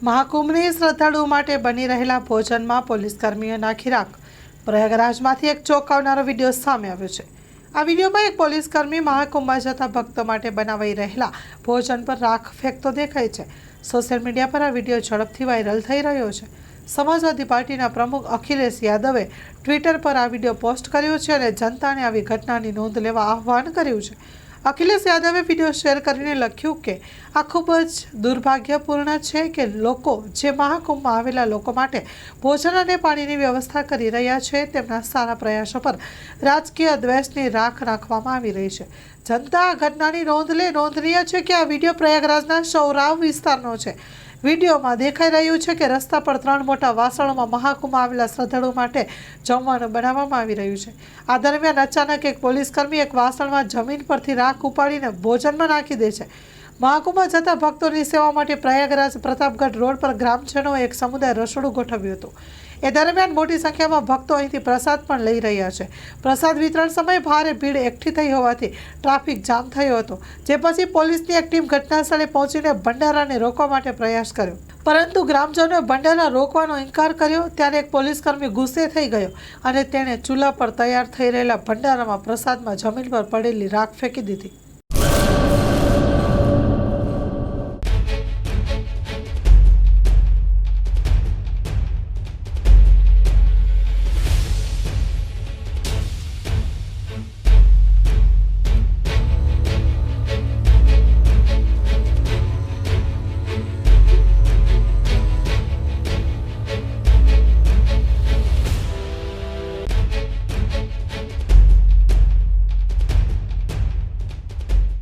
મહાકુંભની શ્રદ્ધાળુઓ માટે બની રહેલા ભોજનમાં પોલીસ કર્મીઓ નાખી રાખ। પ્રયાગરાજમાંથી એક ચોંકાવનારો વિડીયો સામે આવ્યો છે। આ વિડીયોમાં એક પોલીસ કર્મી મહાકુંભમાં જતા ભક્તો માટે બનાવાઈ રહેલા ભોજન પર રાખ ફેંકતો દેખાય છે। સોશિયલ મીડિયા પર આ વિડીયો ઝડપથી વાયરલ થઈ રહ્યો છે। સમાજવાદી પાર્ટીના પ્રમુખ અખિલેશ યાદવે ટ્વિટર પર આ વિડીયો પોસ્ટ કર્યો છે અને જનતાને આવી ઘટનાની નોંધ લેવા આહ્વાન કર્યું છે। અખિલેશ યાદવે વિડીયો શેર કરીને લખ્યું કે આ ખૂબ જ દુર્ભાગ્યપૂર્ણ છે કે લોકો જે મહાકુંભમાં આવેલા લોકો માટે ભોજન અને પાણીની વ્યવસ્થા કરી રહ્યા છે તેમના સારા પ્રયાસો પર રાજકીય દ્વેષની રાખ નાખવામાં આવી રહી છે। જનતા આ ઘટનાની નોંધ લે। નોંધનીય છે કે આ વિડીયો પ્રયાગરાજના સૌરાવ વિસ્તારનો છે। વિડીયોમાં દેખાઈ રહ્યું છે કે રસ્તા પર 3 મોટા વાસણોમાં મહાકુંભમાં આવેલા શ્રદ્ધાળુઓ માટે જમવાનું બનાવવામાં આવી રહ્યું છે। આ દરમિયાન અચાનક એક પોલીસકર્મી એક વાસણમાં જમીન પરથી રાખ ઉપાડીને ભોજનમાં નાખી દે છે। મહાકુંભમાં જતા ભક્તોની સેવા માટે પ્રયાગરાજ પ્રતાપગઢ રોડ પર ગ્રામજનોએ એક સમુદાય રસોડું ગોઠવ્યું હતું। એ દરમિયાન મોટી સંખ્યામાં ભક્તો અહીંથી પ્રસાદ પણ લઈ રહ્યા છે। પ્રસાદ વિતરણ સમયે ભારે ભીડ એકઠી થઈ હોવાથી ટ્રાફિક જામ થયો હતો, જે પછી પોલીસની એક ટીમ ઘટનાસ્થળે પહોંચીને ભંડારાને રોકવા માટે પ્રયાસ કર્યો, પરંતુ ગ્રામજનોએ ભંડારા રોકવાનો ઇનકાર કર્યો। ત્યારે એક પોલીસકર્મી ગુસ્સે થઈ ગયો અને તેણે ચૂલા પર તૈયાર થઈ રહેલા ભંડારામાં પ્રસાદમાં જમીન પર પડેલી રાખ ફેંકી દીધી।